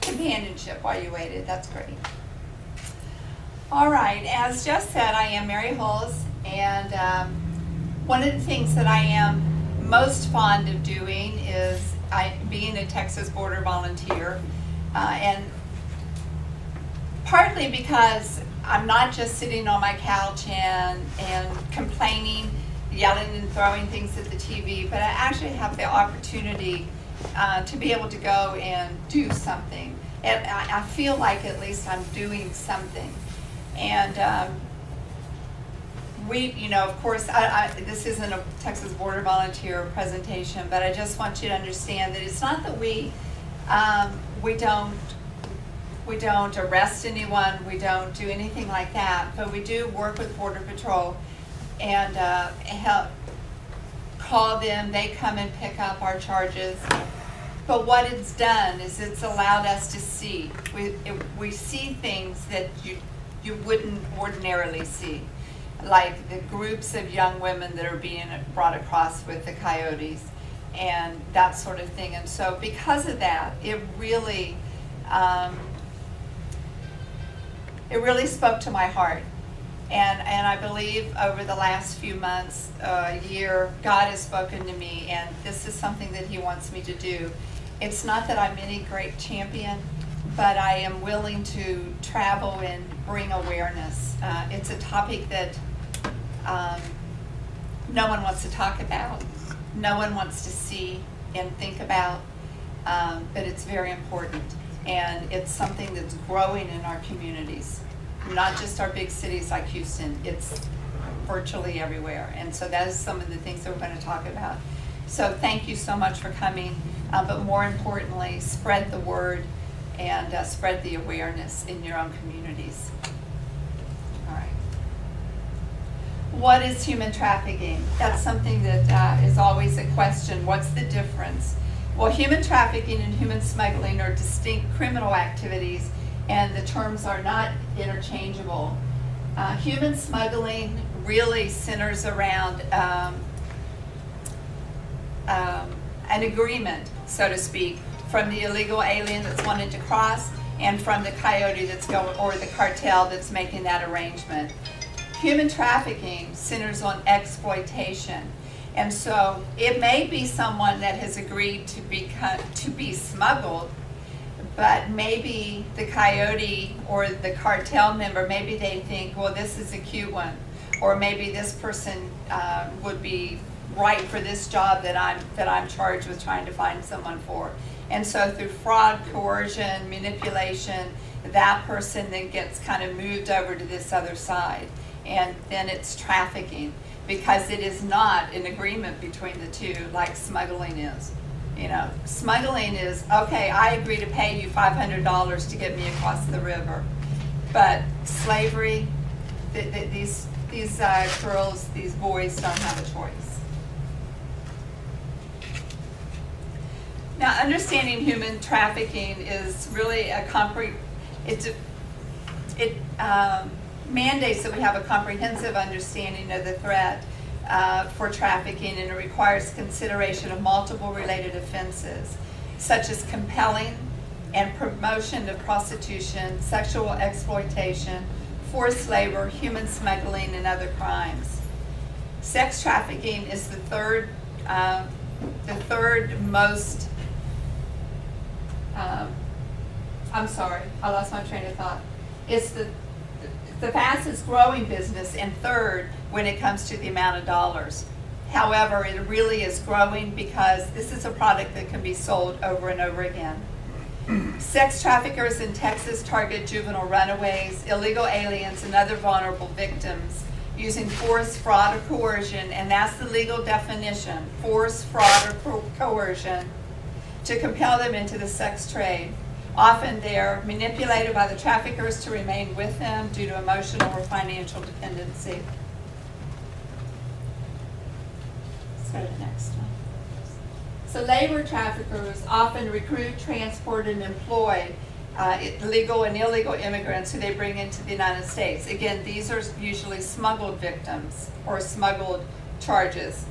companionship while you waited. That's great. All right, as Jess said, I am Mary Huls, and one of the things that I am most fond of doing is being a Texas border volunteer, and partly because I'm not just sitting on my couch and complaining, yelling and throwing things at the TV, but I actually have the opportunity to be able to go and do something. And I feel like at least I'm doing something. And of course, this isn't a Texas Border Volunteer presentation, but I just want you to understand that it's not that we don't arrest anyone, we don't do anything like that, but we do work with Border Patrol and help call them. They come and pick up our charges. But what it's done is it's allowed us to see. We see things that you wouldn't ordinarily see, like the groups of young women that are being brought across with the coyotes and that sort of thing. And so because of that, it really spoke to my heart. And I believe over the last few months, year, God has spoken to me, and this is something that He wants me to do. It's not that I'm any great champion, but I am willing to travel and bring awareness. It's a topic that no one wants to talk about, no one wants to see and think about, but it's very important. And it's something that's growing in our communities, not just our big cities like Houston. It's virtually everywhere. And so that is some of the things that we're going to talk about. So thank you so much for coming, but more importantly, spread the word and spread the awareness in your own communities. All right. What is human trafficking? That's something that is always a question. What's the difference? Well, human trafficking and human smuggling are distinct criminal activities, and the terms are not interchangeable. Human smuggling really centers around an agreement, so to speak, from the illegal alien that's wanted to cross and from the coyote that's going, or the cartel that's making that arrangement. Human trafficking centers on exploitation. And so it may be someone that has agreed to be smuggled, but maybe the coyote or the cartel member, maybe they think, well, this is a cute one, or maybe this person would be right for this job that I'm charged with trying to find someone for. And so through fraud, coercion, manipulation, that person then gets kind of moved over to this other side. And then it's trafficking, because it is not an agreement between the two like smuggling is. Smuggling is, okay, I agree to pay you $500 to get me across the river. But slavery, these girls, these boys don't have a choice. Now, understanding human trafficking is really it mandates that we have a comprehensive understanding of the threat for trafficking, and it requires consideration of multiple related offenses, such as compelling and promotion of prostitution, sexual exploitation, forced labor, human smuggling, and other crimes. Sex trafficking is the third most I'm sorry, I lost my train of thought. It's the fastest growing business, and third when it comes to the amount of dollars. However, it really is growing because this is a product that can be sold over and over again. Sex traffickers in Texas target juvenile runaways, illegal aliens, and other vulnerable victims using force, fraud, or coercion, and that's the legal definition, force, fraud, or coercion, to compel them into the sex trade. Often they're manipulated by the traffickers to remain with them due to emotional or financial dependency. Let's go to the next one. So labor traffickers often recruit, transport, and employ legal and illegal immigrants who they bring into the United States. Again, these are usually smuggled victims or smuggled charges.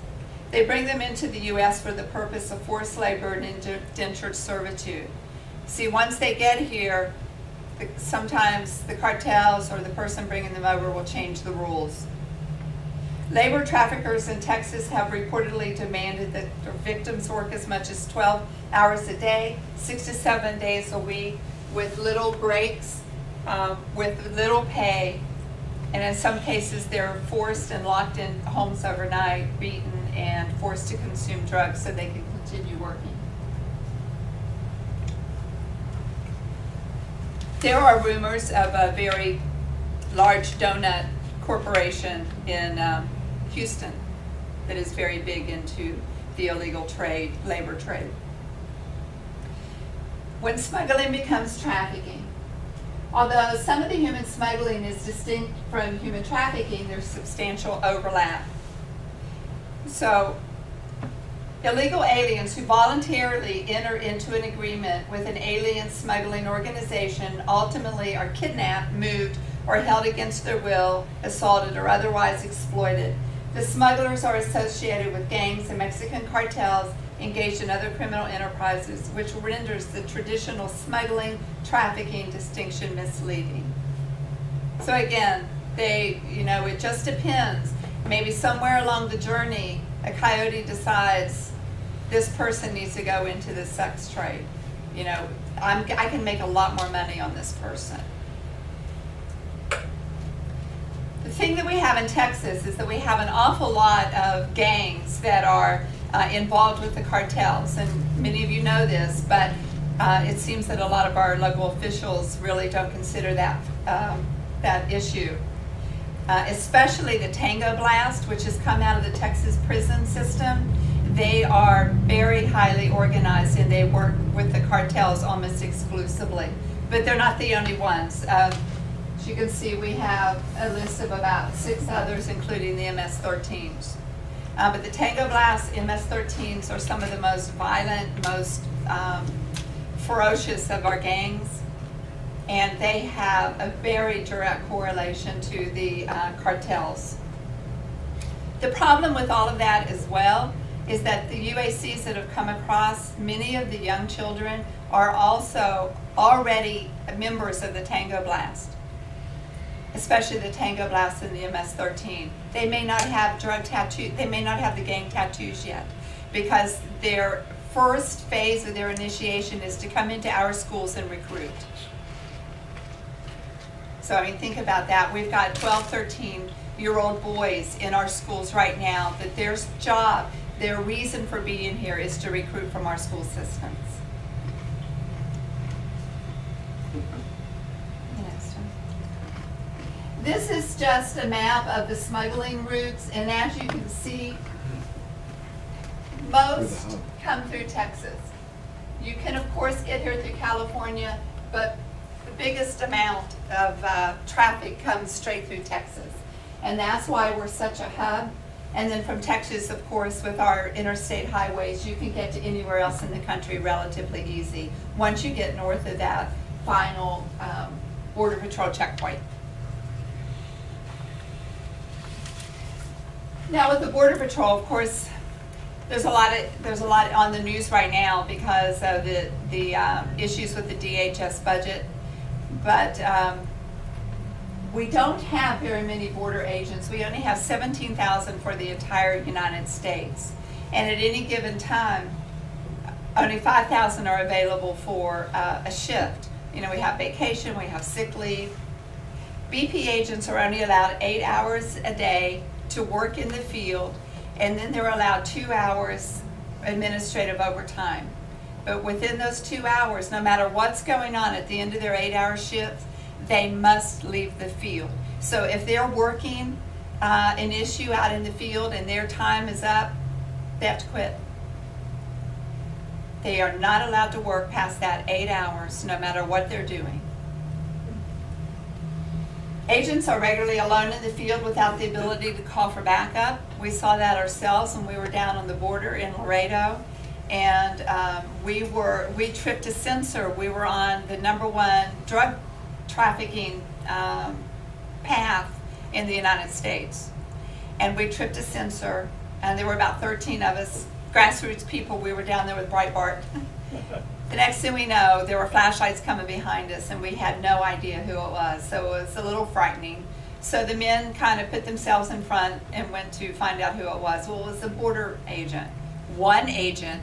They bring them into the U.S. for the purpose of forced labor and indentured servitude. See, once they get here, sometimes the cartels or the person bringing them over will change the rules. Labor traffickers in Texas have reportedly demanded that their victims work as much as 12 hours a day, 6 to 7 days a week, with little breaks, with little pay, and in some cases they're forced and locked in homes overnight, beaten, and forced to consume drugs so they can continue working. There are rumors of a very large donut corporation in Houston that is very big into the illegal trade, labor trade. When smuggling becomes trafficking, although some of the human smuggling is distinct from human trafficking, there's substantial overlap. So, illegal aliens who voluntarily enter into an agreement with an alien smuggling organization ultimately are kidnapped, moved, or held against their will, assaulted, or otherwise exploited. The smugglers are associated with gangs and Mexican cartels engaged in other criminal enterprises, which renders the traditional smuggling, trafficking distinction misleading. So again, it just depends. Maybe somewhere along the journey, a coyote decides this person needs to go into the sex trade. I can make a lot more money on this person. The thing that we have in Texas is that we have an awful lot of gangs that are involved with the cartels, and many of you know this, but it seems that a lot of our local officials really don't consider that issue. Especially the Tango Blast, which has come out of the Texas prison system. They are very highly organized and they work with the cartels almost exclusively. But they're not the only ones. As you can see, we have a list of about 6 others, including the MS-13s. But the Tango Blast, MS-13s are some of the most violent, most ferocious of our gangs. And they have a very direct correlation to the cartels. The problem with all of that as well is that the UACs that have come across, many of the young children are also already members of the Tango Blast, especially the Tango Blast and the MS-13. They may not have drug tattoos, they may not have the gang tattoos yet, because their first phase of their initiation is to come into our schools and recruit. So think about that. We've got 12, 13-year-old boys in our schools right now that their reason for being here is to recruit from our school systems. Next one. This is just a map of the smuggling routes, and as you can see, most come through Texas. You can, of course, get here through California, but the biggest amount of traffic comes straight through Texas. And that's why we're such a hub. And then from Texas, of course, with our interstate highways, you can get to anywhere else in the country relatively easy once you get north of that final Border Patrol checkpoint. Now with the Border Patrol, of course, there's a lot on the news right now because of the issues with the DHS budget. But we don't have very many border agents. We only have 17,000 for the entire United States. And at any given time, only 5,000 are available for a shift. We have vacation, we have sick leave. BP agents are only allowed 8 hours a day to work in the field, and then they're allowed 2 hours administrative overtime. But within those 2 hours, no matter what's going on at the end of their 8-hour shift, they must leave the field. So if they're working an issue out in the field and their time is up, they have to quit. They are not allowed to work past that 8 hours, no matter what they're doing. Agents are regularly alone in the field without the ability to call for backup. We saw that ourselves when we were down on the border in Laredo. And we tripped a sensor. We were on the #1 drug trafficking path in the United States. And we tripped a sensor, and there were about 13 of us, grassroots people. We were down there with Breitbart. The next thing we know, there were flashlights coming behind us, and we had no idea who it was, so it was a little frightening. So the men kind of put themselves in front and went to find out who it was. Well, it was a border agent, one agent.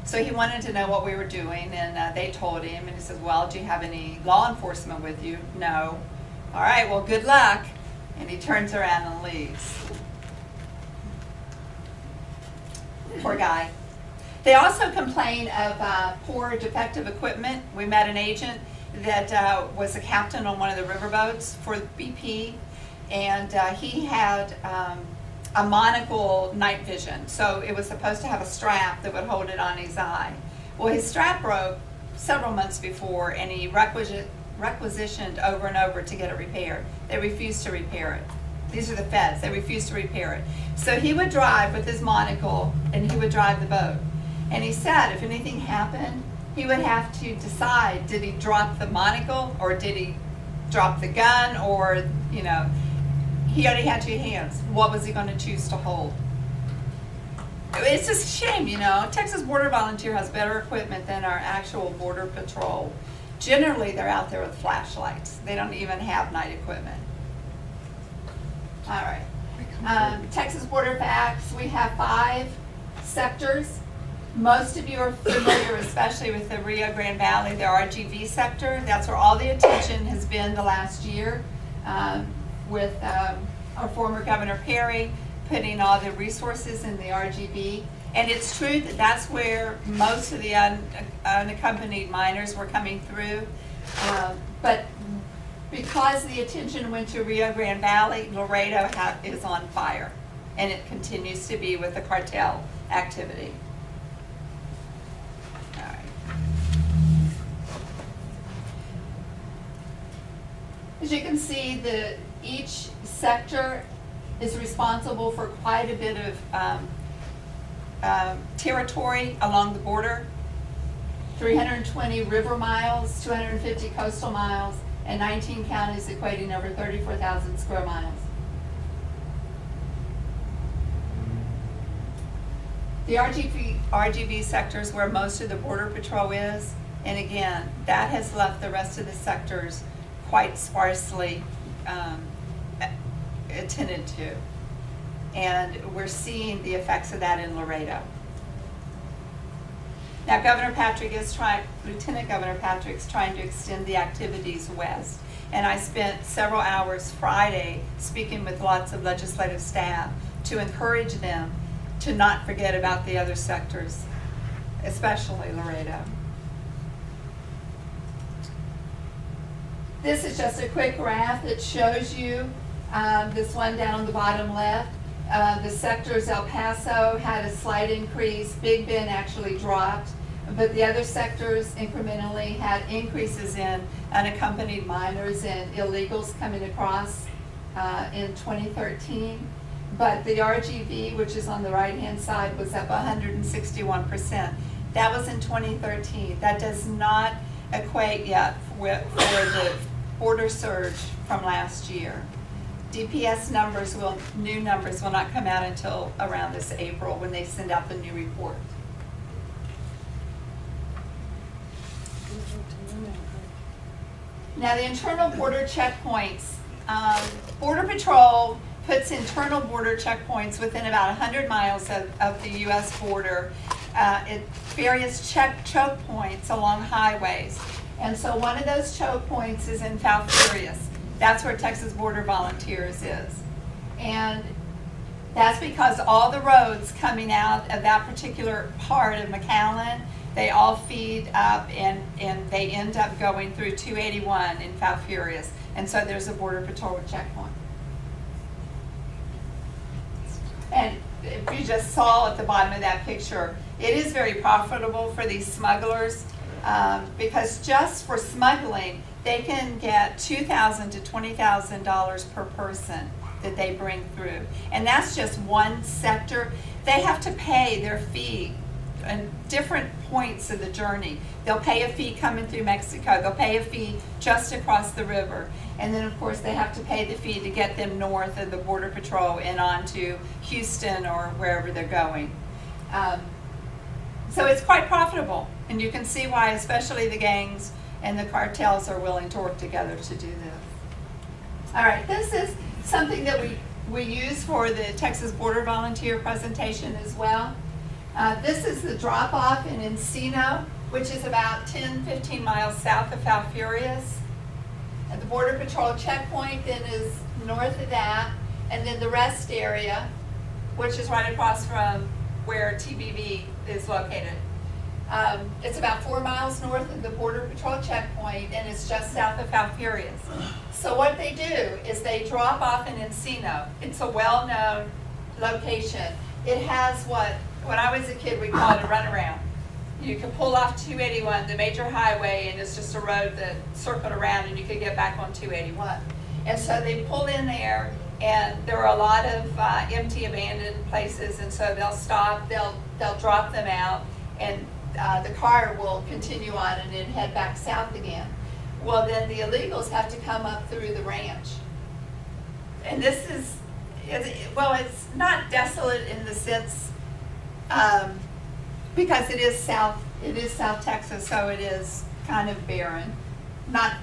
So he wanted to know what we were doing, and they told him, and he says, well, do you have any law enforcement with you? No. All right, well, good luck. And he turns around and leaves. Poor guy. They also complain of poor defective equipment. We met an agent that was a captain on one of the riverboats for BP, and he had a monocle night vision. So it was supposed to have a strap that would hold it on his eye. Well, his strap broke several months before, and he requisitioned over and over to get it repaired. They refused to repair it. These are the feds. They refused to repair it. So he would drive with his monocle, and he would drive the boat. And he said if anything happened, he would have to decide, did he drop the monocle, or did he drop the gun, or, you know, he only had two hands. What was he going to choose to hold? It's just a shame, you know. Texas Border Volunteer has better equipment than our actual Border Patrol. Generally, they're out there with flashlights. They don't even have night equipment. All right. Texas Border Facts, we have 5 sectors. Most of you are familiar, especially with the Rio Grande Valley, the RGV sector. That's where all the attention has been the last year, with our former Governor Perry putting all the resources in the RGV. And it's true that that's where most of the unaccompanied minors were coming through. But because the attention went to Rio Grande Valley, Laredo is on fire. And it continues to be with the cartel activity. All right. As you can see, each sector is responsible for quite a bit of territory along the border. 320 river miles, 250 coastal miles, and 19 counties equating over 34,000 square miles. The RGV sector is where most of the Border Patrol is, and again, that has left the rest of the sectors quite sparsely attended to. And we're seeing the effects of that in Laredo. Now, Lieutenant Governor Patrick's trying to extend the activities west. And I spent several hours Friday speaking with lots of legislative staff to encourage them to not forget about the other sectors, especially Laredo. This is just a quick graph that shows you this one down on the bottom left. The sectors, El Paso had a slight increase. Big Bend actually dropped. But the other sectors incrementally had increases in unaccompanied minors and illegals coming across in 2013. But the RGV, which is on the right-hand side, was up 161%. That was in 2013. That does not equate yet for the border surge from last year. DPS new numbers will not come out until around this April when they send out the new report. Now, the internal border checkpoints. Border Patrol puts internal border checkpoints within about 100 miles of the U.S. border at various choke points along highways. And so one of those choke points is in Falfurrias. That's where Texas Border Volunteers is. And that's because all the roads coming out of that particular part of McAllen, they all feed up and they end up going through 281 in Falfurrias. And so there's a Border Patrol checkpoint. And if you just saw at the bottom of that picture, it is very profitable for these smugglers because just for smuggling, they can get $2,000 to $20,000 per person that they bring through. And that's just one sector. They have to pay their fee at different points of the journey. They'll pay a fee coming through Mexico. They'll pay a fee just across the river. And then, of course, they have to pay the fee to get them north of the Border Patrol and on to Houston or wherever they're going. So it's quite profitable, and you can see why, especially the gangs and the cartels are willing to work together to do this. All right, this is something that we use for the Texas Border Volunteer presentation as well. This is the drop-off in Encino, which is about 10-15 miles south of Falfurrias. And the Border Patrol checkpoint then is north of that, and then the rest area, which is right across from where TBV is located. It's about 4 miles north of the Border Patrol checkpoint, and it's just south of Falfurrias. So what they do is they drop off in Encino. It's a well-known location. It has what, when I was a kid, we called it a runaround. You could pull off 281, the major highway, and it's just a road that circled around, and you could get back on 281. And so they pull in there, and there are a lot of empty, abandoned places, and so they'll stop, they'll drop them out, and the car will continue on and then head back south again. Well, then the illegals have to come up through the ranch. And this is, well, it's not desolate in the sense, because it is South Texas, so it is kind of barren. But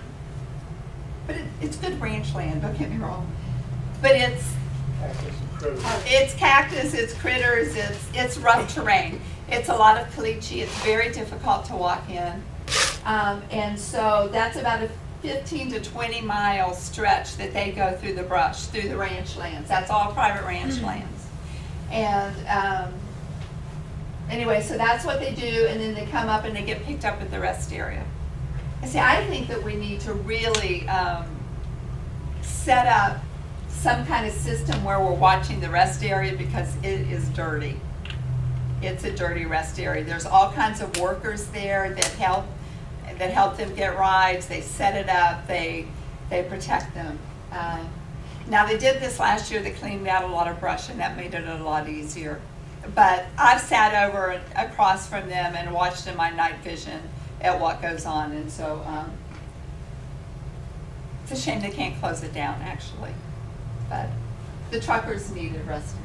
it's good ranch land, don't get me wrong. But it's cactus, it's critters, it's rough terrain. It's a lot of caliche, it's very difficult to walk in. And so that's about a 15 to 20 mile stretch that they go through the brush, through the ranch lands. That's all private ranch lands. And anyway, so that's what they do, and then they come up and they get picked up at the rest area. And see, I think that we need to really set up some kind of system where we're watching the rest area, because it is dirty. It's a dirty rest area. There's all kinds of workers there that help them get rides. They set it up. They protect them. Now they did this last year. They cleaned out a lot of brush, and that made it a lot easier. But I've sat over across from them and watched in my night vision at what goes on, and so it's a shame they can't close it down, actually. But the truckers need a rest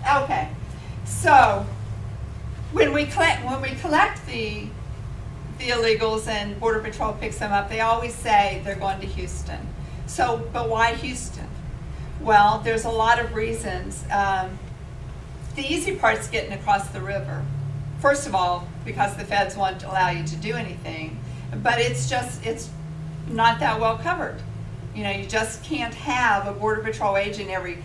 area. Okay, so when we collect the illegals and Border Patrol picks them up, they always say they're going to Houston. So, but why Houston? Well, there's a lot of reasons. The easy part's getting across the river. First of all, because the feds won't allow you to do anything, but it's not that well covered. You know, you just can't have a Border Patrol agent every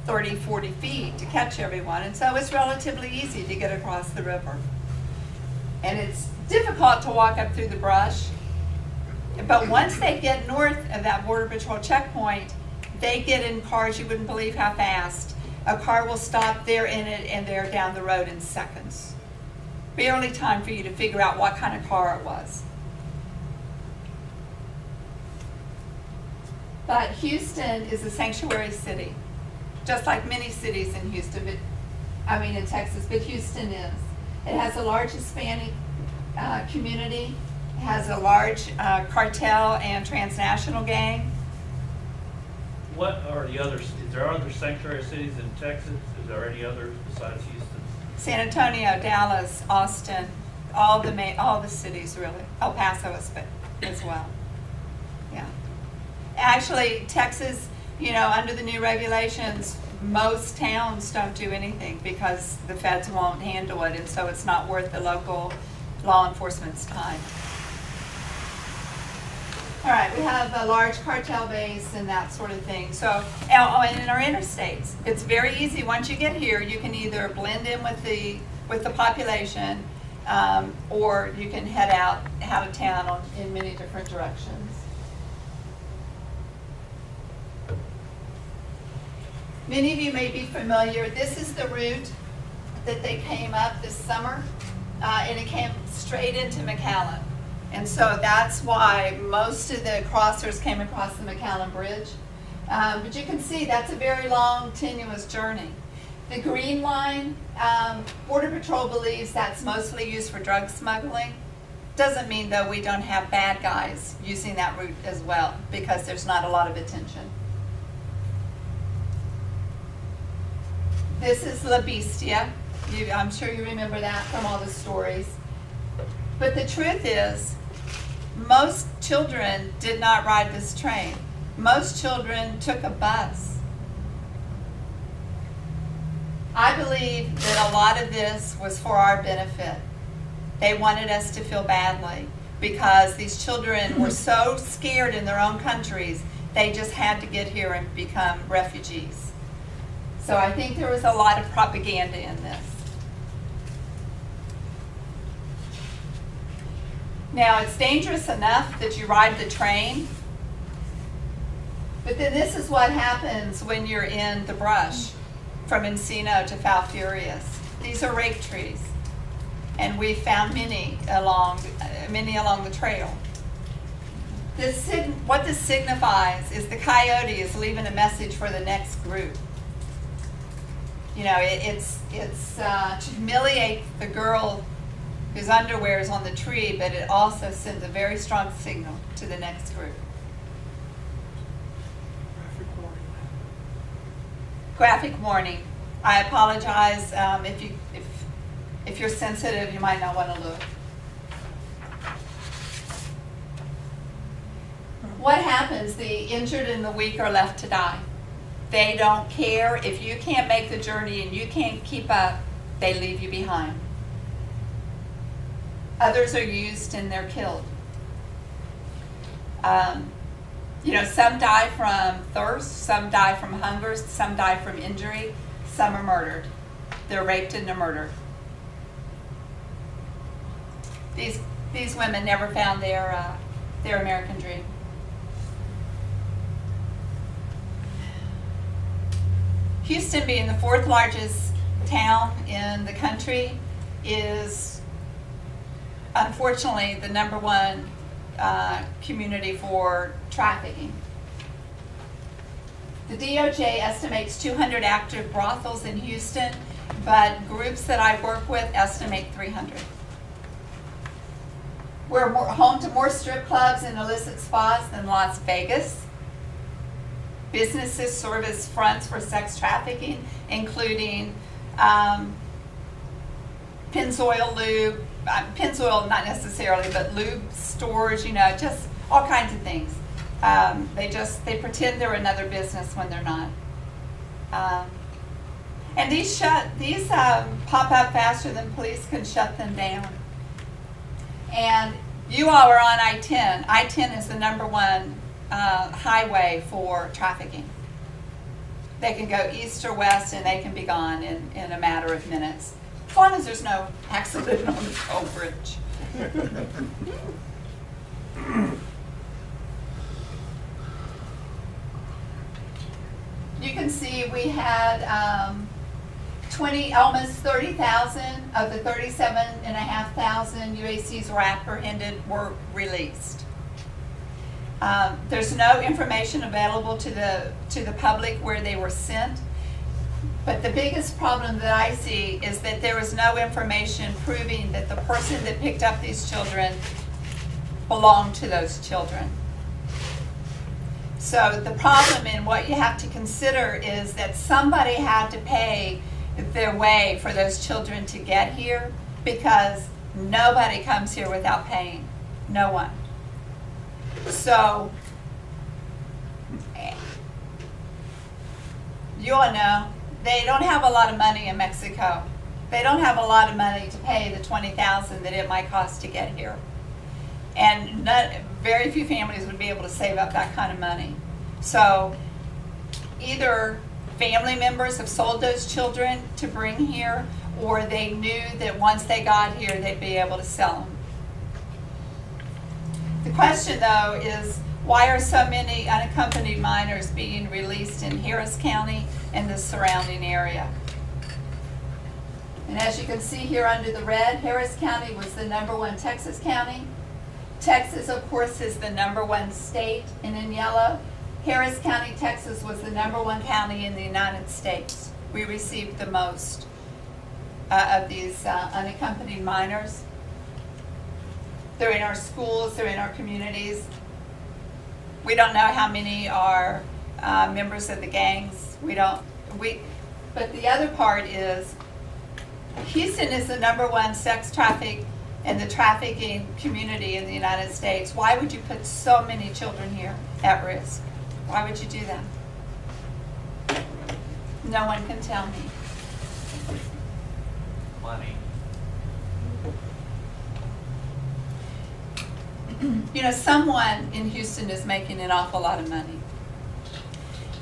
30, 40 feet to catch everyone, and so it's relatively easy to get across the river. And it's difficult to walk up through the brush, but once they get north of that Border Patrol checkpoint, they get in cars, you wouldn't believe how fast. A car will stop, they're in it, and they're down the road in seconds. Barely time for you to figure out what kind of car it was. But Houston is a sanctuary city, just like many cities in in Texas, but Houston is. It has a large Hispanic community. It has a large cartel and transnational gang. What are the others? Is there other sanctuary cities in Texas? Is there any others besides Houston? San Antonio, Dallas, Austin, all the cities really. El Paso as well. Yeah. Actually, Texas, under the new regulations, most towns don't do anything because the feds won't handle it, and so it's not worth the local law enforcement's time. All right, we have a large cartel base and that sort of thing. So, and in our interstates, it's very easy. Once you get here, you can either blend in with the population, or you can head out of town in many different directions. Many of you may be familiar. This is the route that they came up this summer, and it came straight into McAllen. And so that's why most of the crossers came across the McAllen Bridge. But you can see that's a very long, tenuous journey. The green line, Border Patrol believes that's mostly used for drug smuggling. Doesn't mean, though, we don't have bad guys using that route as well, because there's not a lot of attention. This is La Bestia. I'm sure you remember that from all the stories. But the truth is, most children did not ride this train. Most children took a bus. I believe that a lot of this was for our benefit. They wanted us to feel badly because these children were so scared in their own countries, they just had to get here and become refugees. So I think there was a lot of propaganda in this. Now, it's dangerous enough that you ride the train, but then this is what happens when you're in the brush from Encino to Falfurrias. These are rape trees, and we found many along the trail. What this signifies is the coyote is leaving a message for the next group. You know, it's to humiliate the girl whose underwear is on the tree, but it also sends a very strong signal to the next group. Graphic warning. I apologize if you're sensitive, you might not want to look. What happens? The injured and the weak are left to die. They don't care. If you can't make the journey and you can't keep up, they leave you behind. Others are used and they're killed. Some die from thirst, some die from hunger, some die from injury, some are murdered. They're raped and they're murdered. These women never found their American dream. Houston, being the fourth largest town in the country, is unfortunately the number one community for trafficking. The DOJ estimates 200 active brothels in Houston, but groups that I work with estimate 300. We're home to more strip clubs and illicit spas than Las Vegas. Businesses serve as fronts for sex trafficking, including Pennzoil lube, Pennzoil not necessarily, but lube stores, just all kinds of things. They pretend they're another business when they're not. And these pop up faster than police can shut them down. And you all are on I-10. I-10 is the number one highway for trafficking. They can go east or west and they can be gone in a matter of minutes, as long as there's no accident on the toll bridge. You can see we had almost 30,000 of the 37,500 UACs were apprehended were released. There's no information available to the public where they were sent, but the biggest problem that I see is that there is no information proving that the person that picked up these children belonged to those children. So the problem and what you have to consider is that somebody had to pay their way for those children to get here, because nobody comes here without paying. No one. So, you all know, they don't have a lot of money in Mexico. They don't have a lot of money to pay the $20,000 that it might cost to get here. And very few families would be able to save up that kind of money. So, either family members have sold those children to bring here, or they knew that once they got here, they'd be able to sell them. The question, though, is why are so many unaccompanied minors being released in Harris County and the surrounding area? And as you can see here under the red, Harris County was the number one Texas county. Texas, of course, is the number one state, and in yellow, Harris County, Texas was the number one county in the United States. We received the most of these unaccompanied minors. They're in our schools, they're in our communities. We don't know how many are members of the gangs. But the other part is Houston is the #1 sex traffic and the trafficking community in the United States. Why would you put so many children here at risk? Why would you do that? No one can tell me. Money. You know, someone in Houston is making an awful lot of money.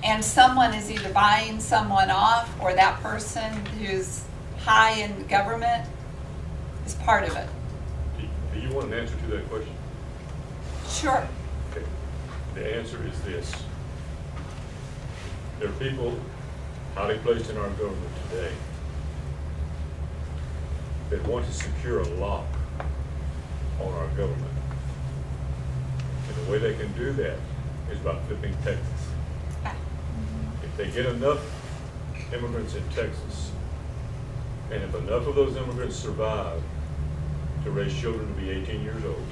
And someone is either buying someone off, or that person who's high in government is part of it. Do you want an answer to that question? Sure. Okay. The answer is this. There are people highly placed in our government today that want to secure a lock on our government. And the way they can do that is by flipping Texas. If they get enough immigrants in Texas, and if enough of those immigrants survive to raise children to be 18 years old,